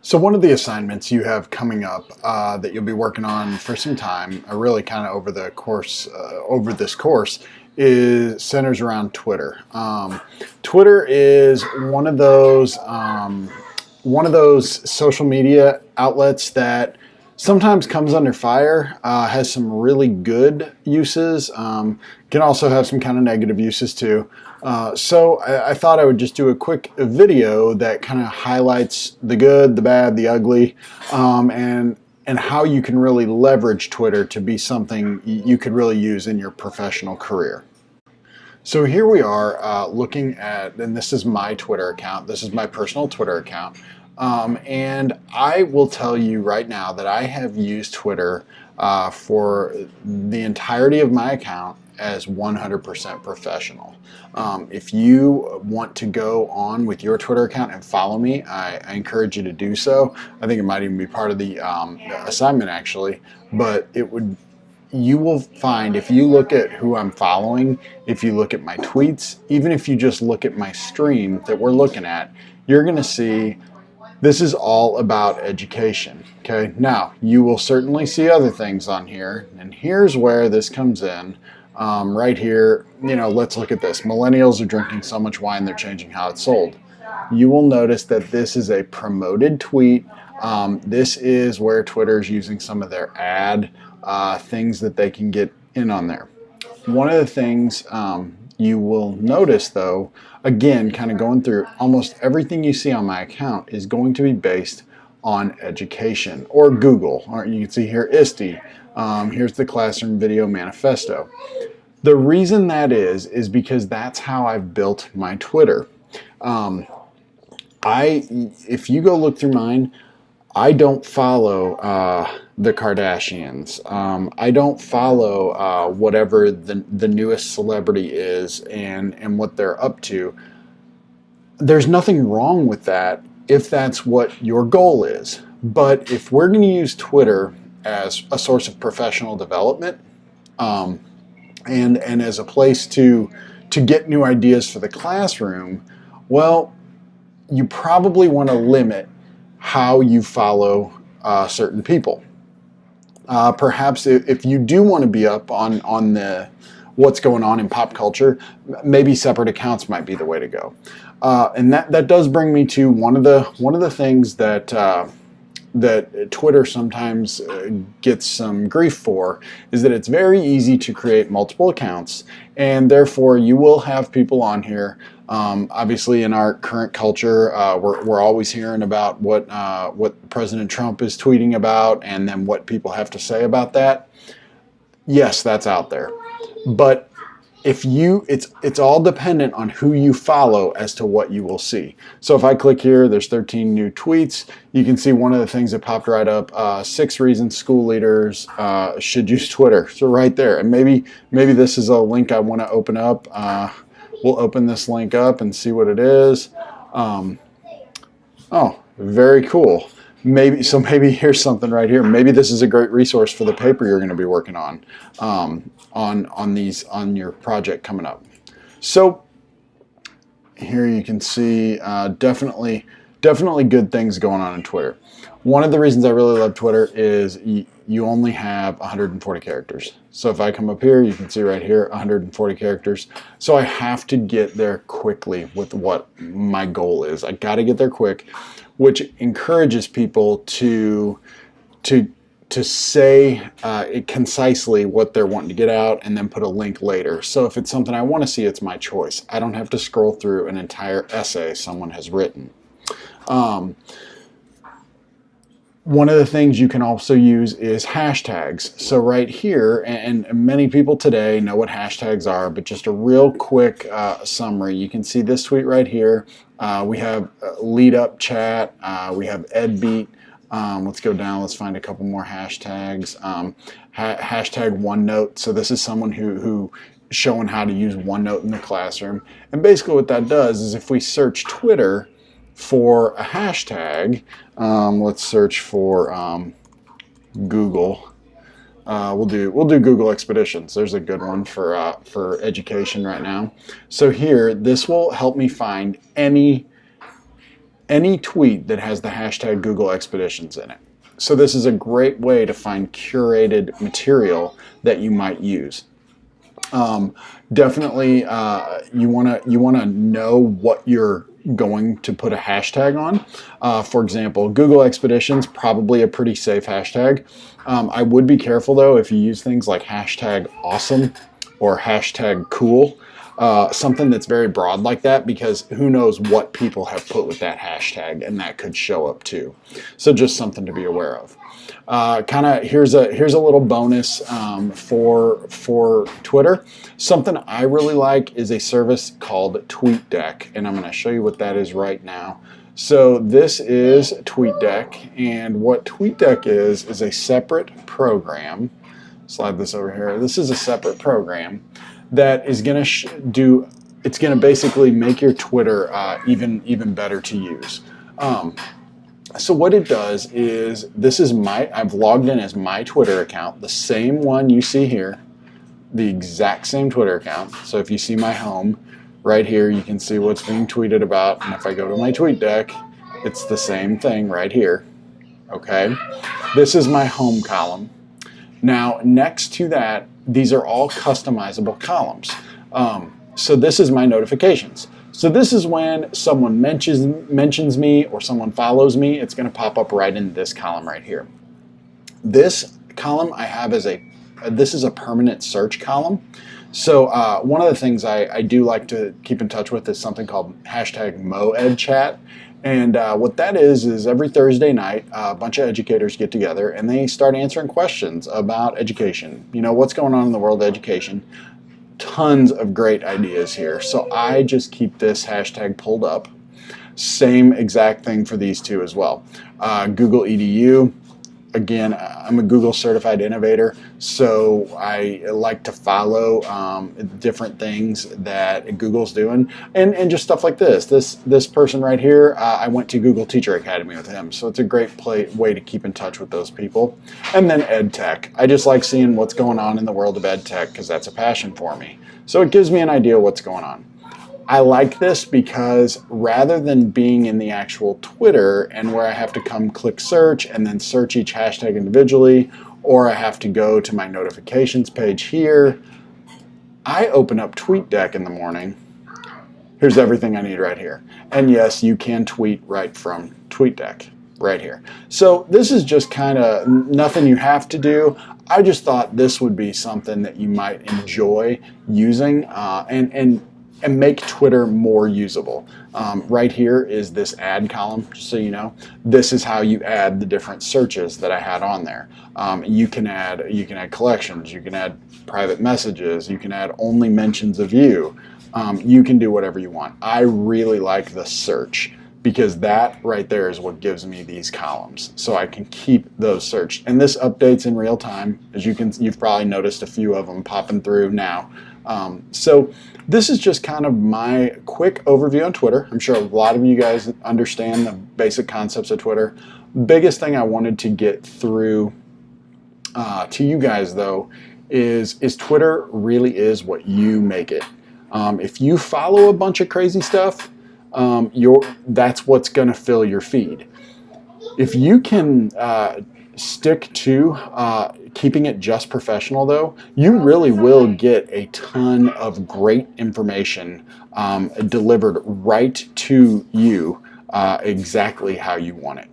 So one of the assignments you have coming up that you'll be working on for some time, really kind of over the course, over this course, is centers around Twitter. Twitter is one of those social media outlets that sometimes comes under fire, has some really good uses, can also have some kind of negative uses too. So I thought I would just do a quick video that kind of highlights the good, the bad, the ugly, and how you can really leverage Twitter to be something you could really use in your professional career. So here we are looking at, and this is my Twitter account. This is my personal Twitter account. And I will tell you right now that I have used Twitter for the entirety of my account as 100% professional. If you want to go on with your Twitter account and follow me, I encourage you to do so. I think it might even be part of the assignment actually, but you will find if you look at who I'm following, if you look at my tweets, even if you just look at my stream that we're looking at, you're going to see this is all about education. Okay, now you will certainly see other things on here, and here's where this comes in. Right here, let's look at this. Millennials are drinking so much wine, they're changing how it's sold. You will notice that this is a promoted tweet. This is where Twitter is using some of their ad things that they can get in on there. One of the things you will notice though, again, kind of going through almost everything you see on my account is going to be based on education or Google. Or you can see here ISTE. Here's the Classroom Video Manifesto. The reason that is because that's how I've built my Twitter. If you go look through mine, I don't follow the Kardashians. I don't follow whatever the newest celebrity is and what they're up to. There's nothing wrong with that if that's what your goal is. But if we're going to use Twitter as a source of professional development and as a place to get new ideas for the classroom, well, you probably want to limit how you follow certain people. Perhaps if you do want to be up on what's going on in pop culture, maybe separate accounts might be the way to go. And that does bring me to one of the things that Twitter sometimes gets some grief for is that it's very easy to create multiple accounts, and therefore you will have people on here. Obviously, in our current culture, we're always hearing about what President Trump is tweeting about, and then what people have to say about that. Yes, that's out there, but it's all dependent on who you follow as to what you will see. So if I click here, there's 13 new tweets. You can see one of the things that popped right up: 6 reasons school leaders should use Twitter. So right there, and maybe this is a link I want to open up. We'll open this link up and see what it is. Oh, very cool. Maybe here's something right here. Maybe this is a great resource for the paper you're going to be working on your project coming up. So here you can see definitely good things going on in Twitter. One of the reasons I really love Twitter is you only have 140 characters. So if I come up here, you can see right here 140 characters. So I have to get there quickly with what my goal is. I got to get there quick, which encourages people to say concisely what they're wanting to get out and then put a link later. So if it's something I want to see, it's my choice. I don't have to scroll through an entire essay someone has written. One of the things you can also use is hashtags. So right here, and many people today know what hashtags are, but just a real quick summary. You can see this tweet right here. We have lead up chat. We have EdBeat. Let's go down. Let's find a couple more hashtags. Hashtag OneNote. So this is someone who showing how to use OneNote in the classroom. And basically what that does is if we search Twitter for a hashtag, let's search for Google. We'll do Google Expeditions. There's a good one for education right now. So here, this will help me find any any tweet that has the hashtag Google Expeditions in it. So this is a great way to find curated material that you might use. Definitely, you wanna know what you're going to put a hashtag on. For example, Google Expeditions, probably a pretty safe hashtag. I would be careful though if you use things like hashtag awesome or hashtag cool. Something that's very broad like that, because who knows what people have put with that hashtag, and that could show up too. So just something to be aware of. Here's a little bonus for Twitter. Something I really like is a service called TweetDeck, and I'm going to show you what that is right now. So this is TweetDeck, and what TweetDeck is a separate program. Slide this over here. This is a separate program that is going to it's going to basically make your Twitter even better to use. So what it does is, I've logged in as my Twitter account, the same one you see here, the exact same Twitter account. So if you see my home right here, you can see what's being tweeted about. And if I go to my TweetDeck, it's the same thing right here. Okay. This is my home column. Now, next to that, these are all customizable columns. So this is my notifications. So this is when someone mentions me or someone follows me, it's going to pop up right in this column right here. This column I have this is a permanent search column. So one of the things I do like to keep in touch with is something called hashtag MoEdChat. And what that is every Thursday night, a bunch of educators get together and they start answering questions about education. You know, what's going on in the world of education. Tons of great ideas here. So I just keep this hashtag pulled up. Same exact thing for these two as well. Google EDU. Again, I'm a Google certified innovator, so I like to follow different things that Google's doing, and just stuff like this. This person right here, I went to Google Teacher Academy with him, so it's a great way to keep in touch with those people. And then EdTech. I just like seeing what's going on in the world of EdTech because that's a passion for me. So it gives me an idea of what's going on. I like this because rather than being in the actual Twitter and where I have to come click search and then search each hashtag individually, or I have to go to my notifications page here, I open up TweetDeck in the morning. Here's everything I need right here. And yes, you can tweet right from TweetDeck right here. So this is just kind of nothing you have to do. I just thought this would be something that you might enjoy using and make Twitter more usable. Right here is this add column, just so you know. This is how you add the different searches that I had on there. You can add collections, you can add private messages, you can add only mentions of you. You can do whatever you want. I really like the search because that right there is what gives me these columns. So I can keep those searched. And this updates in real time. As you've probably noticed a few of them popping through now. So this is just kind of my quick overview on Twitter. I'm sure a lot of you guys understand the basic concepts of Twitter. Biggest thing I wanted to get through to you guys though is Twitter really is what you make it. If you follow a bunch of crazy stuff, that's what's going to fill your feed. If you can stick to keeping it just professional though, you really will get a ton of great information delivered right to you exactly how you want it.